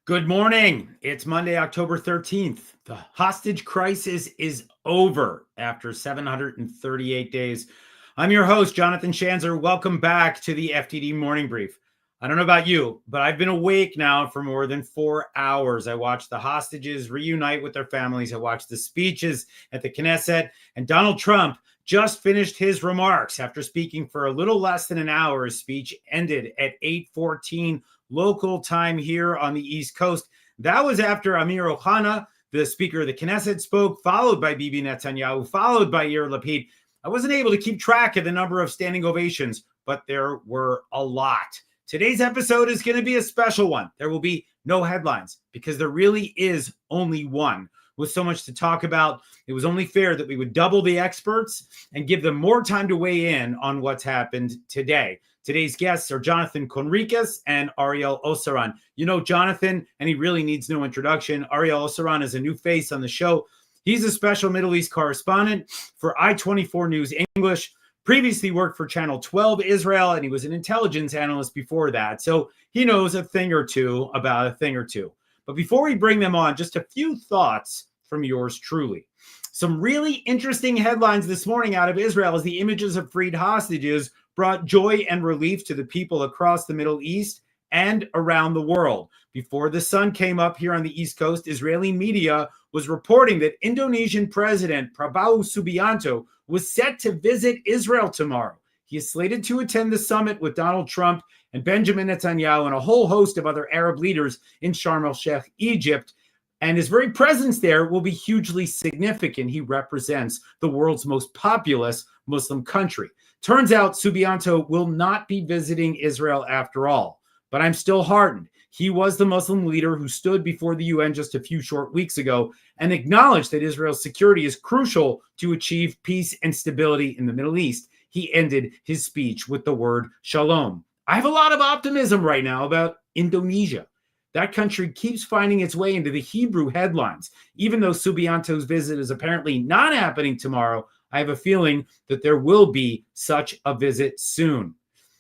Good morning. It's Monday, October 13th. The hostage crisis is over after 738 days. I'm your host, Jonathan Schanzer. Welcome back to the FDD Morning Brief. I don't know about you, but I've been awake now for more than 4 hours. I watched the hostages reunite with their families. I watched the speeches at the Knesset, and Donald Trump just finished his remarks after speaking for a little less than an hour. His speech ended at 8:14 local time here on the East Coast. That was after Amir Ohana, the Speaker of the Knesset, spoke, followed by Bibi Netanyahu, followed by Yair Lapid. I wasn't able to keep track of the number of standing ovations, but there were a lot. Today's episode is going to be a special one. There will be no headlines because there really is only one. With so much to talk about, it was only fair that we would double the experts and give them more time to weigh in on what's happened today. Today's guests are Jonathan Conricus and Ariel Oseran. You know Jonathan, and he really needs no introduction. Ariel Oseran is a new face on the show. He's a special Middle East correspondent for I-24 News English, previously worked for Channel 12 Israel, and he was an intelligence analyst before that. So he knows a thing or two about a thing or two. But before we bring them on, just a few thoughts from yours truly. Some really interesting headlines this morning out of Israel as the images of freed hostages brought joy and relief to the people across the Middle East and around the world. Before the sun came up here on the East Coast, Israeli media was reporting that Indonesian President Prabowo Subianto was set to visit Israel tomorrow. He is slated to attend the summit with Donald Trump and Benjamin Netanyahu and a whole host of other Arab leaders in Sharm el-Sheikh, Egypt. And his very presence there will be hugely significant. He represents the world's most populous Muslim country. Turns out Subianto will not be visiting Israel after all, but I'm still heartened. He was the Muslim leader who stood before the UN just a few short weeks ago and acknowledged that Israel's security is crucial to achieve peace and stability in the Middle East. He ended his speech with the word shalom. I have a lot of optimism right now about Indonesia. That country keeps finding its way into the Hebrew headlines. Even though Subianto's visit is apparently not happening tomorrow, I have a feeling that there will be such a visit soon.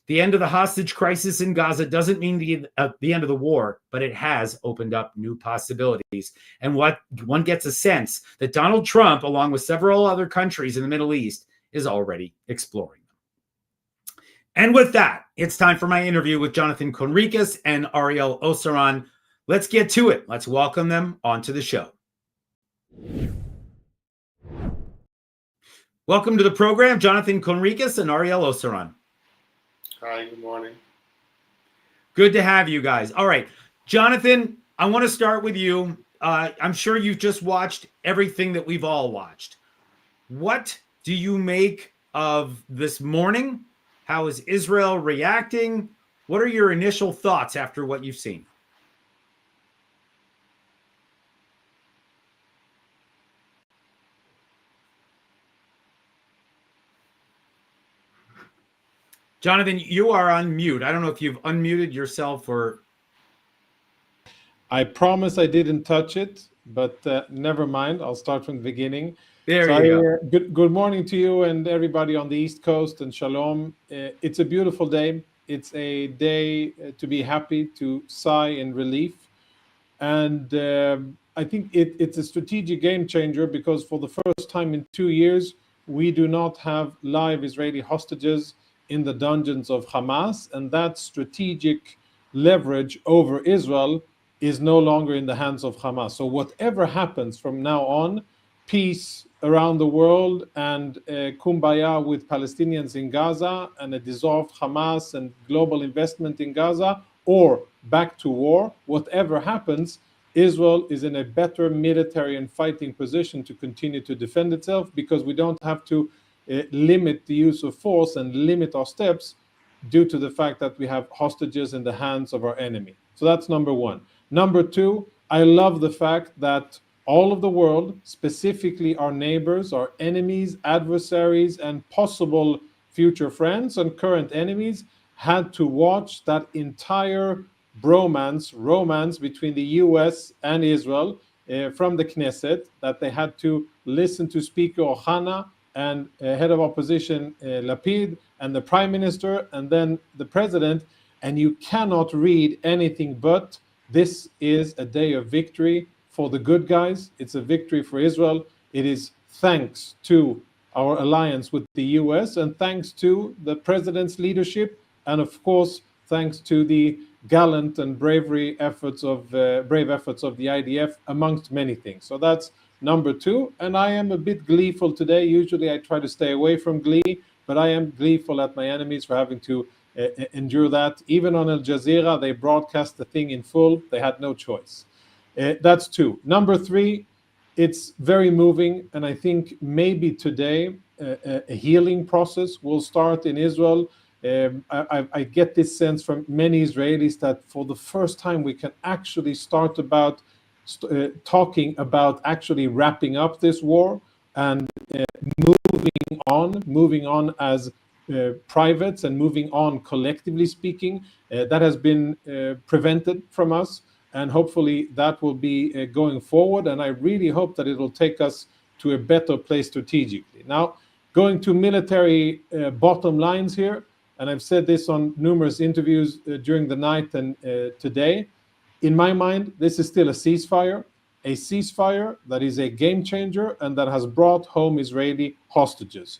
The end of the hostage crisis in Gaza doesn't mean the end of the war, but it has opened up new possibilities. And what one gets a sense that Donald Trump, along with several other countries in the Middle East, is already exploring them. And with that, it's time for my interview with Jonathan Conricus and Ariel Oseran. Let's get to it. Let's welcome them onto the show. Welcome to the program, Jonathan Conricus and Ariel Oseran. Hi, good morning. Good to have you guys. All right, Jonathan, I want to start with you. I'm sure you've just watched everything that we've all watched. What do you make of this morning? How is Israel reacting? What are your initial thoughts after what you've seen? Jonathan, you are on mute. I don't know if you've unmuted yourself or... I promise I didn't touch it, but never mind. I'll start from the beginning. There you go. Good morning to you and everybody on the East Coast, and shalom. It's a beautiful day. It's a day to be happy, to sigh in relief. And I think it's a strategic game changer because for the first time in 2 years, we do not have live Israeli hostages in the dungeons of Hamas, and that strategic leverage over Israel is no longer in the hands of Hamas. So whatever happens from now on, peace around the world and kumbaya with Palestinians in Gaza and a dissolved Hamas and global investment in Gaza, or back to war, whatever happens, Israel is in a better military and fighting position to continue to defend itself because we don't have to limit the use of force and limit our steps due to the fact that we have hostages in the hands of our enemy. So that's number one. Number two, I love the fact that all of the world, specifically our neighbors, our enemies, adversaries, and possible future friends and current enemies, had to watch that entire romance between the US and Israel from the Knesset, that they had to listen to Speaker Ohana and head of opposition Lapid and the prime minister and then the president, and you cannot read anything but This is a day of victory for the good guys. It's a victory for Israel. It is thanks to our alliance with the US and thanks to the president's leadership, and of course, thanks to the gallant and brave efforts of the IDF, amongst many things. So that's number two. And I am a bit gleeful today. Usually I try to stay away from glee, but I am gleeful at my enemies for having to endure that. Even on Al Jazeera, they broadcast the thing in full. They had no choice. That's two. Number three, it's very moving, and I think maybe today a healing process will start in Israel. I get this sense from many Israelis that for the first time we can actually start about talking about actually wrapping up this war and moving on as privates and moving on collectively speaking. That has been prevented from us, and hopefully that will be going forward, and I really hope that it will take us to a better place strategically. Now, going to military bottom lines here, and I've said this on numerous interviews during the night and today, in my mind, this is still a ceasefire that is a game changer and that has brought home Israeli hostages.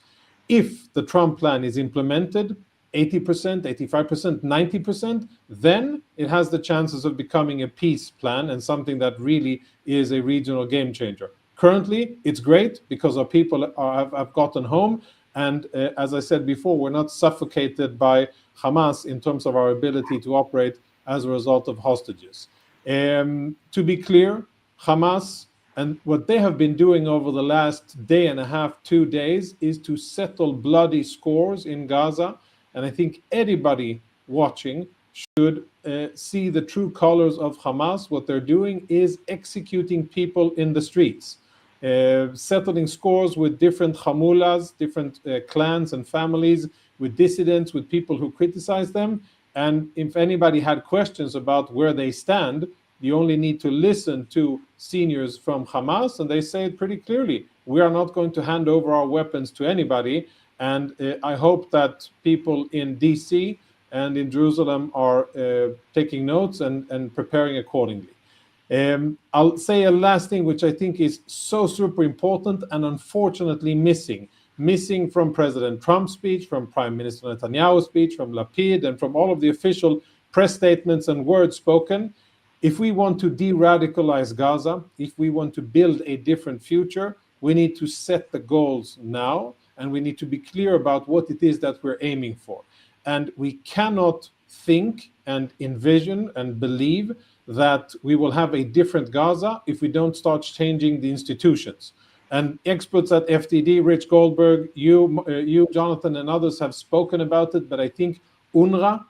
If the Trump plan is implemented, 80%, 85%, 90%, then it has the chances of becoming a peace plan and something that really is a regional game changer. Currently, it's great because our people have gotten home. And as I said before, we're not suffocated by Hamas in terms of our ability to operate as a result of hostages. To be clear, Hamas and what they have been doing over the last day and a half, 2 days, is to settle bloody scores in Gaza. And I think anybody watching should see the true colors of Hamas. What they're doing is executing people in the streets, settling scores with different Hamulas, different clans and families, with dissidents, with people who criticize them. And if anybody had questions about where they stand, you only need to listen to seniors from Hamas, and they say it pretty clearly. We are not going to hand over our weapons to anybody. And I hope that people in D.C. and in Jerusalem are taking notes and preparing accordingly. I'll say a last thing, which I think is so super important and unfortunately missing from President Trump's speech, from Prime Minister Netanyahu's speech, from Lapid, and from all of the official press statements and words spoken. If we want to de-radicalize Gaza, if we want to build a different future, we need to set the goals now, and we need to be clear about what it is that we're aiming for. And we cannot think and envision and believe that we will have a different Gaza if we don't start changing the institutions. And experts at FDD, Rich Goldberg, you, Jonathan, and others have spoken about it, but I think UNRWA,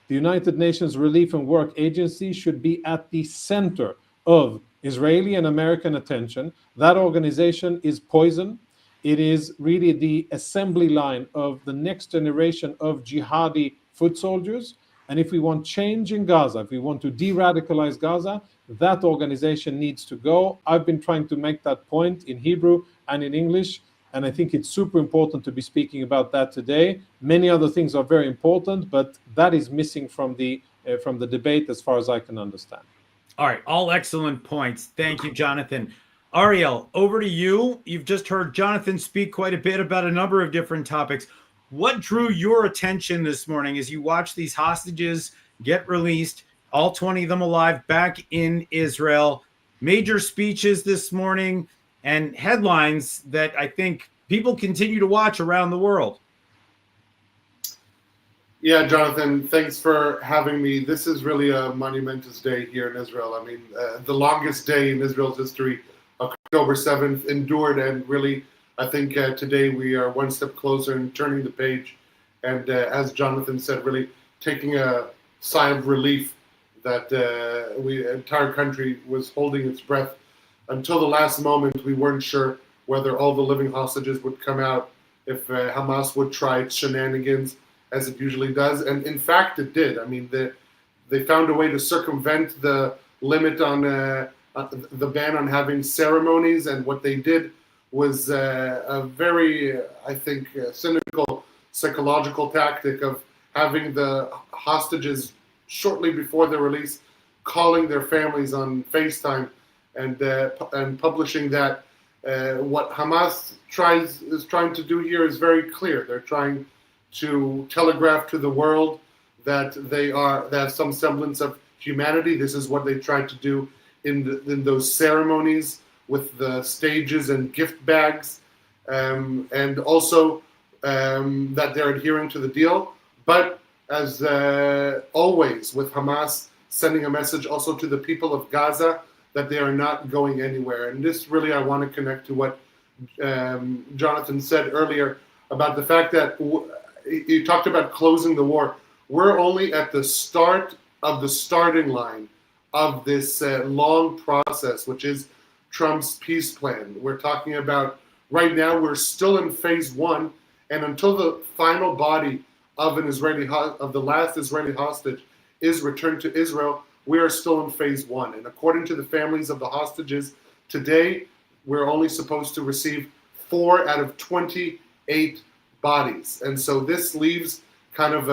the United Nations Relief and Work Agency, should be at the center of Israeli and American attention. That organization is poison. It is really the assembly line of the next generation of jihadi foot soldiers. And if we want change in Gaza, if we want to de-radicalize Gaza, that organization needs to go. I've been trying to make that point in Hebrew and in English, and I think it's super important to be speaking about that today. Many other things are very important, but that is missing from the debate as far as I can understand. All right, all excellent points. Thank you, Jonathan. Ariel, over to you. You've just heard Jonathan speak quite a bit about a number of different topics. What drew your attention this morning as you watched these hostages get released, all 20 of them alive, back in Israel? Major speeches this morning and headlines that I think people continue to watch around the world. Yeah, Jonathan, thanks for having me. This is really a monumentous day here in Israel. I mean, the longest day in Israel's history, October 7th, endured, and really, I think today we are one step closer in turning the page. And as Jonathan said, really taking a sigh of relief that the entire country was holding its breath. Until the last moment, we weren't sure whether all the living hostages would come out, if Hamas would try its shenanigans, as it usually does. And in fact, it did. I mean, they found a way to circumvent the limit on the ban on having ceremonies. And what they did was a very, I think, cynical psychological tactic of having the hostages shortly before their release calling their families on FaceTime and publishing that. What Hamas is trying to do here is very clear. They're trying to telegraph to the world that they have some semblance of humanity. This is what they tried to do in those ceremonies with the stages and gift bags, and also that they're adhering to the deal. But as always with Hamas, sending a message also to the people of Gaza that they are not going anywhere. And this really, I want to connect to what Jonathan said earlier about the fact that he talked about closing the war. We're only at the start of the starting line of this long process, which is Trump's peace plan. We're talking about right now, we're still in phase one, and until the final body of the last Israeli hostage is returned to Israel, we are still in phase one. And according to the families of the hostages, today we're only supposed to receive 4 out of 28 bodies. And so this leaves kind of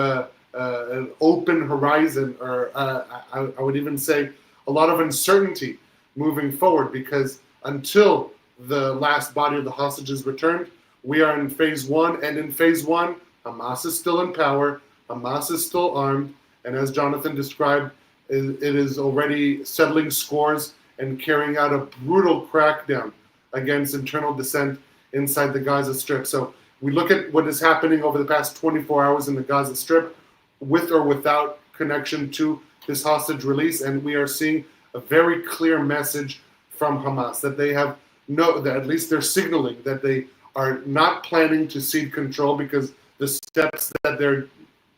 an open horizon, or I would even say a lot of uncertainty moving forward, because until the last body of the hostages returned, we are in phase one. And in phase one, Hamas is still in power, Hamas is still armed, and as Jonathan described, it is already settling scores and carrying out a brutal crackdown against internal dissent inside the Gaza Strip. So we look at what is happening over the past 24 hours in the Gaza Strip, with or without connection to this hostage release, and we are seeing a very clear message from Hamas that they have that at least they're signaling that they are not planning to cede control, because the steps that they're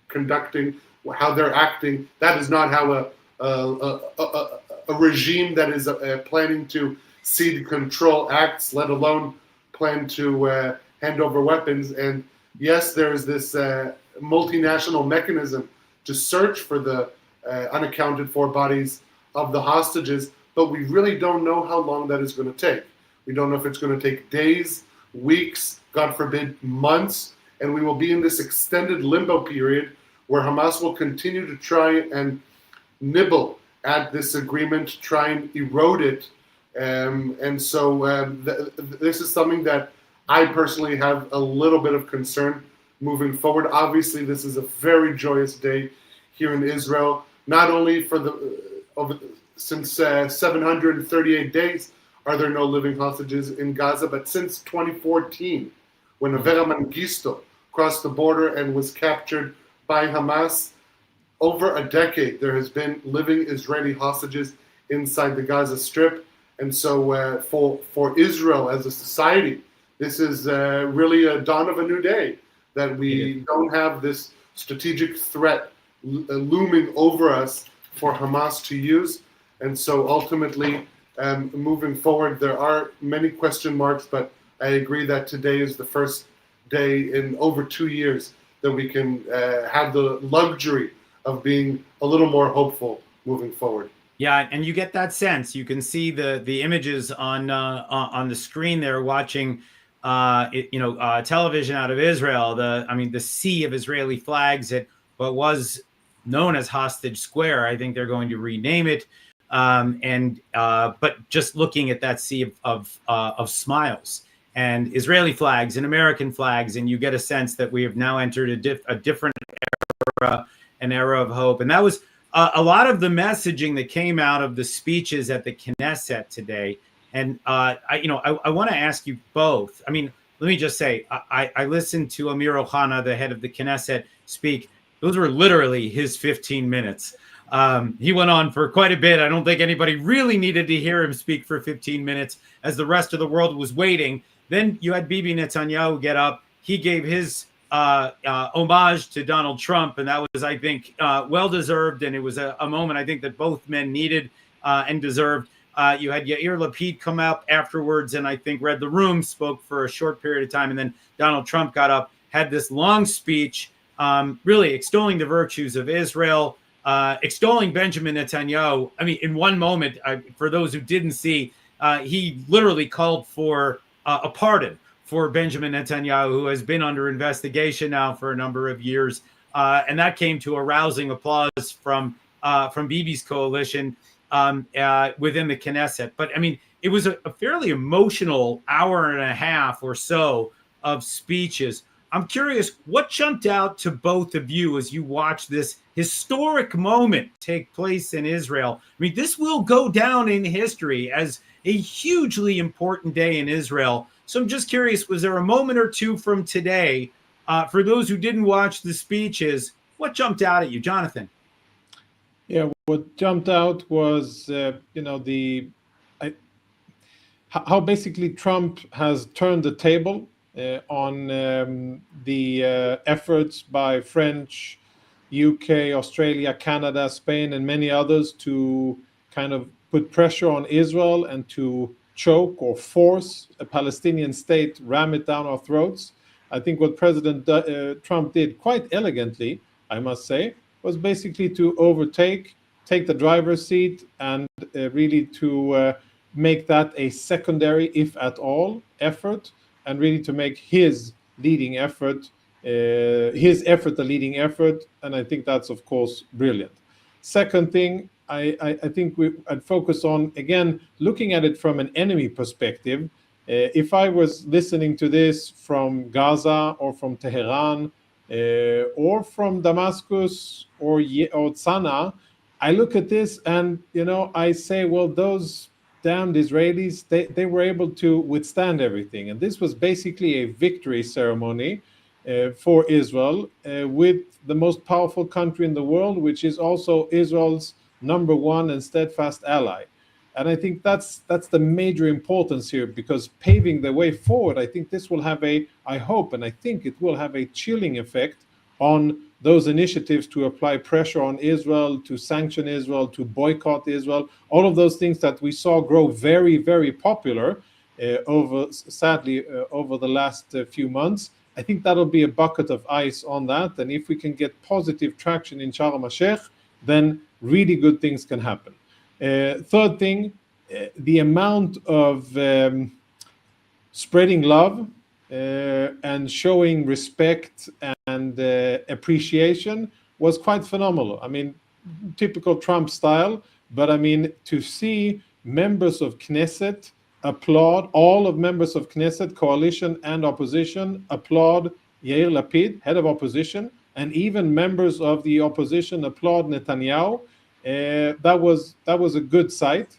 conducting, how they're acting, that is not how a regime that is planning to cede control acts, let alone plan to hand over weapons. And yes, there's this multinational mechanism to search for the unaccounted for bodies of the hostages, but we really don't know how long that is going to take. We don't know if it's going to take days, weeks, God forbid, months, and we will be in this extended limbo period where Hamas will continue to try and nibble at this agreement, try and erode it. And so this is something that I personally have a little bit of concern moving forward. Obviously, this is a very joyous day here in Israel, not only for since 738 days are there no living hostages in Gaza, but since 2014, when Avera Mengistu crossed the border and was captured by Hamas, over a decade there has been living Israeli hostages inside the Gaza Strip. And so for Israel as a society, this is really a dawn of a new day, that we don't have this strategic threat looming over us for Hamas to use. And so ultimately, moving forward, there are many question marks, but I agree that today is the first day in over 2 years that we can have the luxury of being a little more hopeful moving forward. Yeah, and you get that sense. You can see the images on the screen there, watching television out of Israel. The sea of Israeli flags at what was known as Hostage Square. I think they're going to rename it. But just looking at that sea of smiles and Israeli flags and American flags, and you get a sense that we have now entered a different era, an era of hope. And that was a lot of the messaging that came out of the speeches at the Knesset today. And I want to ask you both. I mean, let me just say, I listened to Amir Ohana, the head of the Knesset, speak. Those were literally his 15 minutes. He went on for quite a bit. I don't think anybody really needed to hear him speak for 15 minutes as the rest of the world was waiting. Then you had Bibi Netanyahu get up. He gave his homage to Donald Trump, and that was, I think, well-deserved, and it was a moment I think that both men needed and deserved. You had Yair Lapid come out afterwards and I think read the room, spoke for a short period of time, and then Donald Trump got up, had this long speech, really extolling the virtues of Israel, extolling Benjamin Netanyahu. I mean, in one moment, for those who didn't see, he literally called for a pardon for Benjamin Netanyahu, who has been under investigation now for a number of years. And that came to a rousing applause from from Bibi's coalition within the Knesset. But I mean, it was a fairly emotional hour and a half or so of speeches. I'm curious, what jumped out to both of you as you watch this historic moment take place in Israel? I mean, this will go down in history as a hugely important day in Israel. So I'm just curious, was there a moment or two from today, for those who didn't watch the speeches, what jumped out at you, Jonathan? Yeah, what jumped out was, how basically Trump has turned the table on the efforts by French, UK, Australia, Canada, Spain, and many others to kind of put pressure on Israel and to choke or force a Palestinian state, ram it down our throats. I think what President Trump did quite elegantly, I must say, was basically to take the driver's seat and really to make that a secondary, if at all, effort, and really to make his leading effort, the leading effort. And I think that's, of course, brilliant. Second thing, I think I'd focus on, again, looking at it from an enemy perspective. If I was listening to this from Gaza or from Tehran or from Damascus or Sana'a, I look at this and, I say, well, those damned Israelis, they were able to withstand everything. And this was basically a victory ceremony for Israel with the most powerful country in the world, which is also Israel's number one and steadfast ally. And I think that's the major importance here, because paving the way forward, I think this will have I hope, and I think it will have a chilling effect on those initiatives to apply pressure on Israel, to sanction Israel, to boycott Israel, all of those things that we saw grow very, very popular sadly, over the last few months. I think that'll be a bucket of ice on that. And if we can get positive traction in Sharm el-Sheikh, then really good things can happen. Third thing, the amount of spreading love and showing respect and appreciation was quite phenomenal. I mean, typical Trump style, but I mean, to see members of Knesset applaud, all of members of Knesset, coalition and opposition, applaud Yair Lapid, head of opposition, and even members of the opposition applaud Netanyahu. That was a good sight.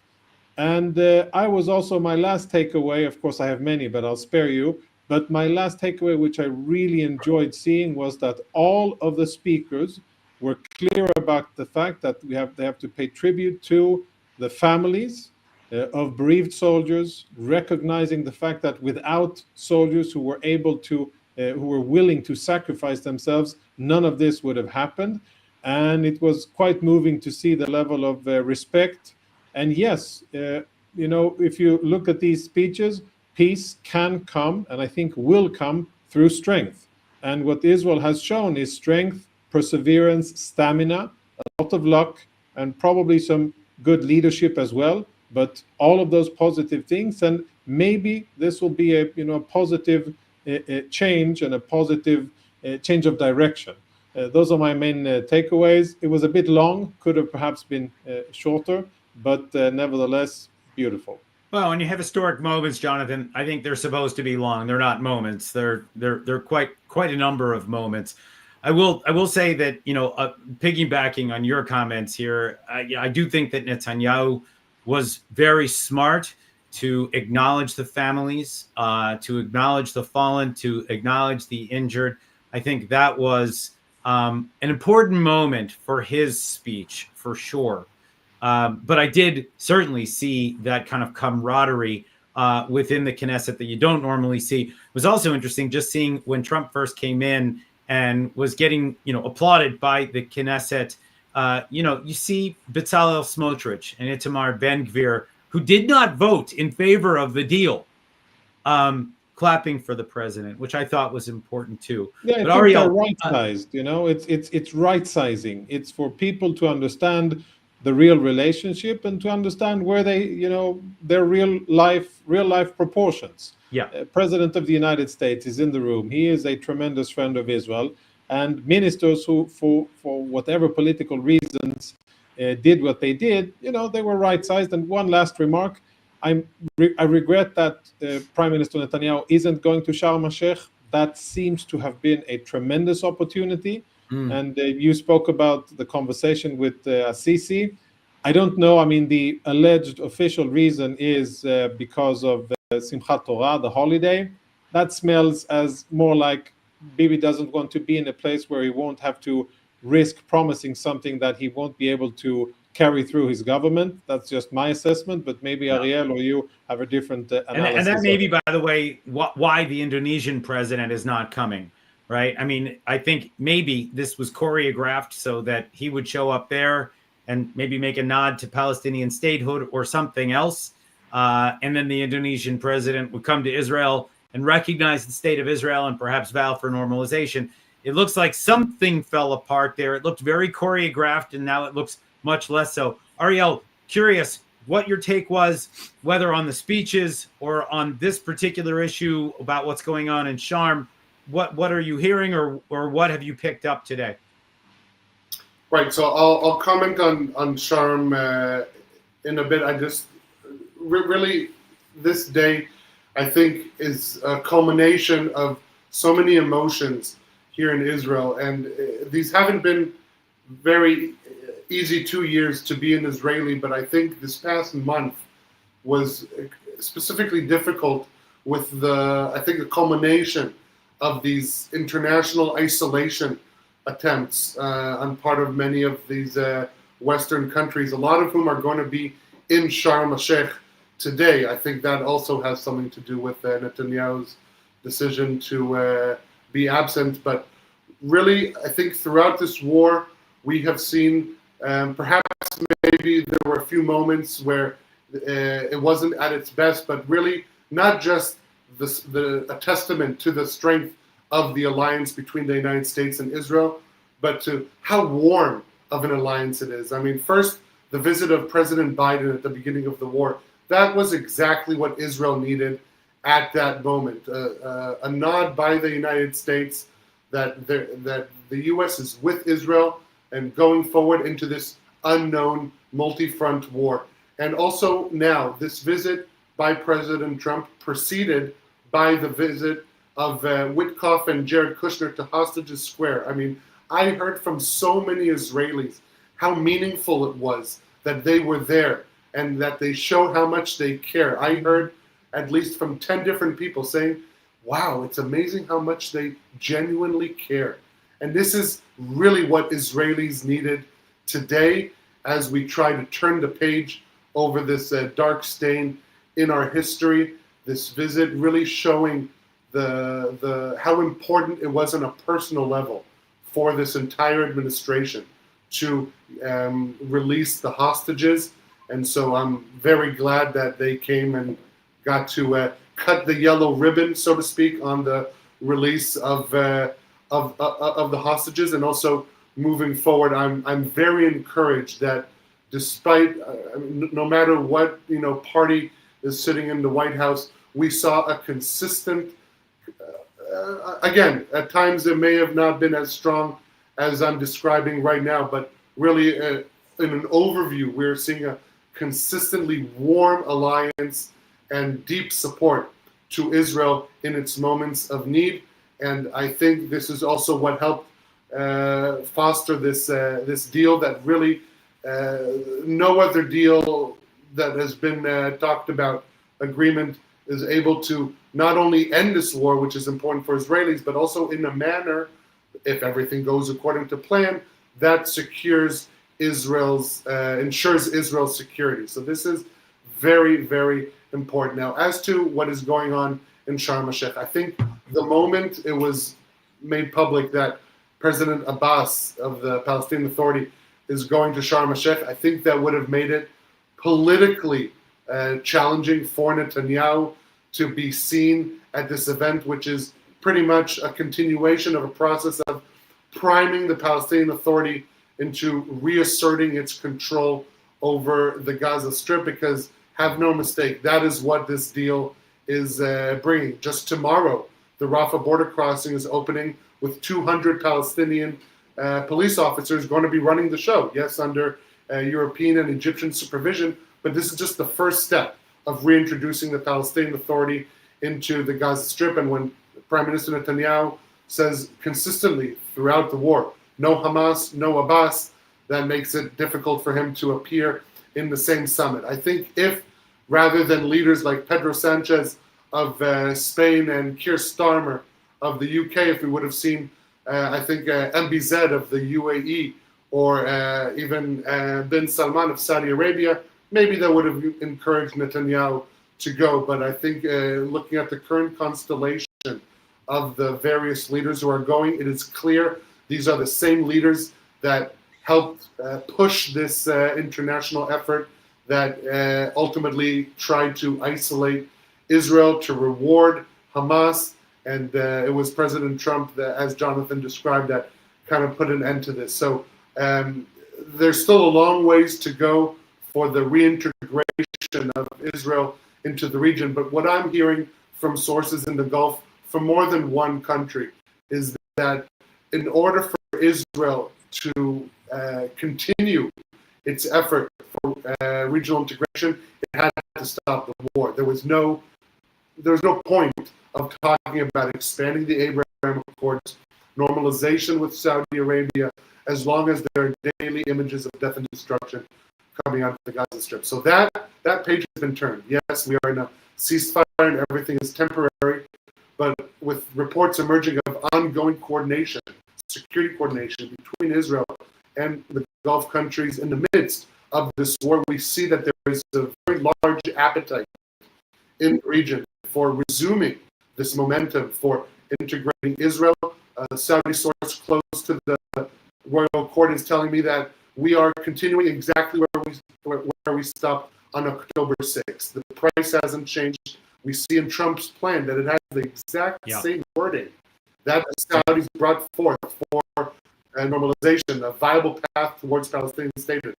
And I was also, my last takeaway, of course I have many, but I'll spare you. But my last takeaway, which I really enjoyed seeing, was that all of the speakers were clear about the fact that they have to pay tribute to the families of bereaved soldiers, recognizing the fact that without soldiers who were who were willing to sacrifice themselves, none of this would have happened. And it was quite moving to see the level of respect. And yes, if you look at these speeches, peace can come, and I think will come, through strength. And what Israel has shown is strength, perseverance, stamina, a lot of luck, and probably some good leadership as well. But all of those positive things, and maybe this will be a positive change and a positive change of direction. Those are my main takeaways. It was a bit long, could have perhaps been shorter, but nevertheless, beautiful. Well, when you have historic moments, Jonathan, I think they're supposed to be long. They're not moments. They're quite a number of moments. I will say that, piggybacking on your comments here, I do think that Netanyahu was very smart to acknowledge the families, to acknowledge the fallen, to acknowledge the injured. I think that was an important moment for his speech, for sure. But I did certainly see that kind of camaraderie within the Knesset that you don't normally see. It was also interesting just seeing when Trump first came in and was getting, applauded by the Knesset. You see Bezalel Smotrich and Itamar Ben-Gvir, who did not vote in favor of the deal, clapping for the president, which I thought was important too. Yeah, but I think Ariel, they're right-sized. It's right-sizing. It's for people to understand the real relationship and to understand where their real life proportions. Yeah. President of the United States is in the room. He is a tremendous friend of Israel, and ministers who, for whatever political reasons, did what they did, they were right-sized. And one last remark, I regret that Prime Minister Netanyahu isn't going to Sharm el-Sheikh. That seems to have been a tremendous opportunity. And you spoke about the conversation with Assisi. I don't know. I mean, the alleged official reason is because of Simchat Torah, the holiday. That smells as more like Bibi doesn't want to be in a place where he won't have to risk promising something that he won't be able to carry through his government. That's just my assessment, but maybe Ariel or you have a different analysis. And that may be, by the way, why the Indonesian president is not coming, right? I mean, I think maybe this was choreographed so that he would show up there and maybe make a nod to Palestinian statehood or something else. And then the Indonesian president would come to Israel and recognize the state of Israel and perhaps vow for normalization. It looks like something fell apart there. It looked very choreographed, and now it looks much less so. Ariel, curious what your take was, whether on the speeches or on this particular issue about what's going on in Sharm. What are you hearing, or what have you picked up today? Right. So I'll comment on Sharm in a bit. I just really this day, I think, is a culmination of so many emotions here in Israel, and these haven't been very easy 2 years to be an Israeli, but I think this past month was specifically difficult with the culmination of these international isolation attempts on part of many of these Western countries, a lot of whom are going to be in Sharm el-Sheikh today. I think that also has something to do with Netanyahu's decision to be absent. But really, I think throughout this war, we have seen perhaps maybe there were a few moments where it wasn't at its best, but really not just a testament to the strength of the alliance between the United States and Israel, but to how warm of an alliance it is. I mean, first, the visit of President Biden at the beginning of the war, that was exactly what Israel needed at that moment. A nod by the United States that the U.S. is with Israel and going forward into this unknown multi-front war. And also now, this visit by President Trump preceded by the visit of Witkoff and Jared Kushner to Hostages Square. I mean, I heard from so many Israelis how meaningful it was that they were there and that they showed how much they care. I heard at least from 10 different people saying, wow, it's amazing how much they genuinely care. And this is really what Israelis needed today as we try to turn the page over this dark stain in our history. This visit really showing the how important it was on a personal level for this entire administration to release the hostages. And so I'm very glad that they came and got to cut the yellow ribbon, so to speak, on the release of the hostages. And also moving forward, I'm very encouraged that despite no matter what party is sitting in the White House, we saw a consistent. Again, at times it may have not been as strong as I'm describing right now, but really in an overview, we're seeing a consistently warm alliance and deep support to Israel in its moments of need. And I think this is also what helped foster this deal that really no other deal that has been talked about, agreement, is able to not only end this war, which is important for Israelis, but also in a manner, if everything goes according to plan, that ensures Israel's security. So this is very, very important. Now, as to what is going on in Sharm el-Sheikh, I think the moment it was made public that President Abbas of the Palestinian Authority is going to Sharm el-Sheikh, I think that would have made it politically challenging for Netanyahu to be seen at this event, which is pretty much a continuation of a process of priming the Palestinian Authority into reasserting its control over the Gaza Strip, because have no mistake, that is what this deal is bringing. Just tomorrow, the Rafah border crossing is opening with 200 Palestinian police officers going to be running the show. Yes, under European and Egyptian supervision, but this is just the first step of reintroducing the Palestinian Authority into the Gaza Strip. And when Prime Minister Netanyahu says consistently throughout the war, no Hamas, no Abbas, that makes it difficult for him to appear in the same summit. I think if, rather than leaders like Pedro Sanchez of Spain and Keir Starmer of the UK, if we would have seen, MBZ of the UAE, or even bin Salman of Saudi Arabia, maybe that would have encouraged Netanyahu to go. But I think looking at the current constellation of the various leaders who are going, it is clear these are the same leaders that helped push this international effort that ultimately tried to isolate Israel, to reward Hamas. And it was President Trump, that, as Jonathan described, that kind of put an end to this. So there's still a long ways to go for the reintegration of Israel into the region. But what I'm hearing from sources in the Gulf from more than one country is that in order for Israel to continue its effort for regional integration, it had to stop the war. There was no point of talking about expanding the Abraham Accords, normalization with Saudi Arabia, as long as there are daily images of death and destruction coming out of the Gaza Strip. So that page has been turned. Yes, we are in a ceasefire and everything is temporary, but with reports emerging of ongoing coordination, security coordination between Israel and the Gulf countries in the midst of this war, we see that there is a very large appetite in the region for resuming this momentum for integrating Israel. A Saudi source close to the royal court is telling me that we are continuing exactly where we stopped on October 6th. The price hasn't changed. We see in Trump's plan that it has the exact same wording that the Saudis brought forth for normalization, a viable path towards Palestinian statehood.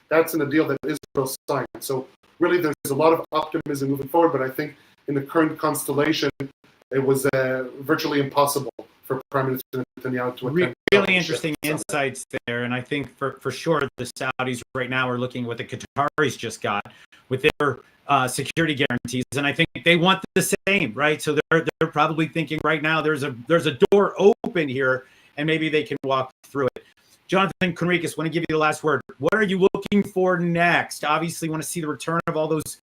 That's in a deal that Israel signed. So really there's a lot of optimism moving forward, but I think in the current constellation, it was virtually impossible for Prime Minister Netanyahu to attend. Really interesting insights there, and I think for sure the Saudis right now are looking at what the Qataris just got with their security guarantees, and I think they want the same, right? So they're probably thinking right now there's a door open here, and maybe they can walk through it. Jonathan Conricus, want to give you the last word. What are you looking for next? Obviously, want to see the return of all those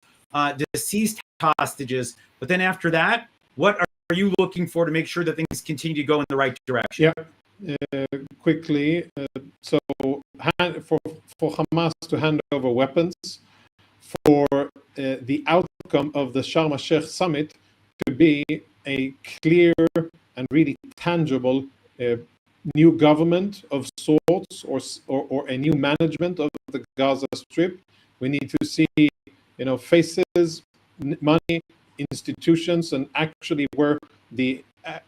deceased hostages, but then after that, what are you looking for to make sure that things continue to go in the right direction? Quickly, so for Hamas to hand over weapons, for the outcome of the Sharm el-Sheikh summit to be a clear and really tangible new government of sorts, or a new management of the Gaza Strip. We need to see, faces, money, institutions, and actually where the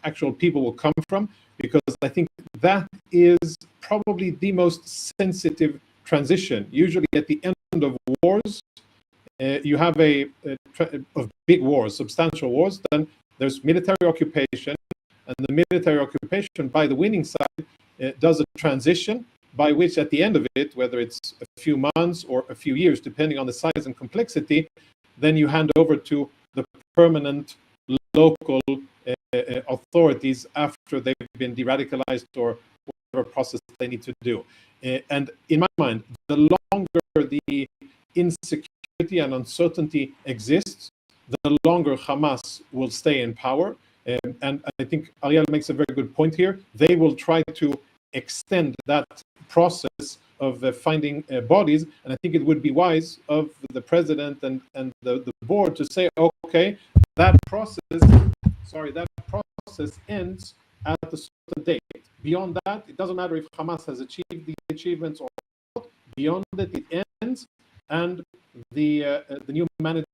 actual people will come from, because I think that is probably the most sensitive transition. Usually at the end of wars, you have of big wars, substantial wars, then there's military occupation, and the military occupation by the winning side does a transition by which at the end of it, whether it's a few months or a few years, depending on the size and complexity, then you hand over to the permanent local authorities after they've been de-radicalized or whatever process they need to do. And in my mind, the longer the insecurity and uncertainty exists, the longer Hamas will stay in power. And I think Ariel makes a very good point here. They will try to extend that process of finding bodies, and I think it would be wise of the president and the board to say, okay, that process ends at a certain date. Beyond that, it doesn't matter if Hamas has achieved the achievements or not. Beyond it, it ends, and the new management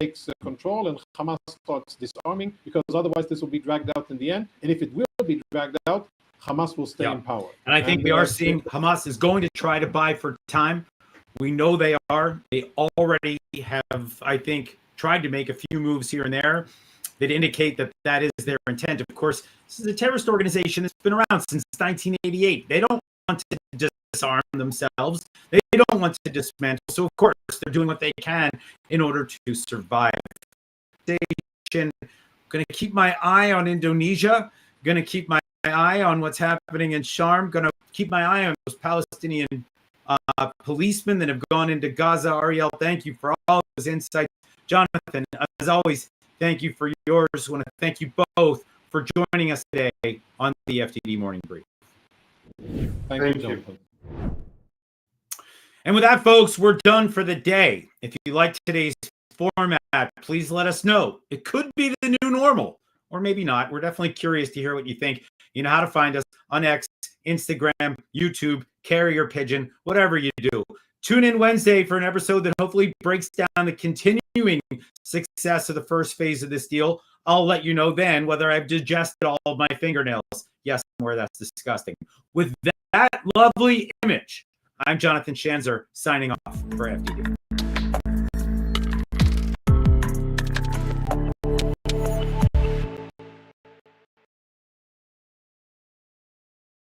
takes control, and Hamas starts disarming, because otherwise this will be dragged out in the end. And if it will be dragged out, Hamas will stay in power. And I think we are seeing Hamas is going to try to buy for time. We know they are. They already have, I think, tried to make a few moves here and there that indicate that that is their intent. Of course, this is a terrorist organization that's been around since 1988. They don't want to disarm themselves. They don't want to dismantle. So, of course, they're doing what they can in order to survive. Going to keep my eye on Indonesia. Going to keep my eye on what's happening in Sharm. Going to keep my eye on those Palestinian policemen that have gone into Gaza. Ariel, thank you for all those insights. Jonathan, as always, thank you for yours. I want to thank you both for joining us today on the FDD Morning Brief. Thank you, Jonathan. And with that, folks, we're done for the day. If you like today's format, please let us know. It could be the new normal, or maybe not. We're definitely curious to hear what you think. You know how to find us on X, Instagram, YouTube, Carrier Pigeon, whatever you do. Tune in Wednesday for an episode that hopefully breaks down the continuing success of the first phase of this deal. I'll let you know then whether I've digested all of my fingernails. Yes, where that's disgusting. With that lovely image, I'm Jonathan Schanzer signing off for FDD.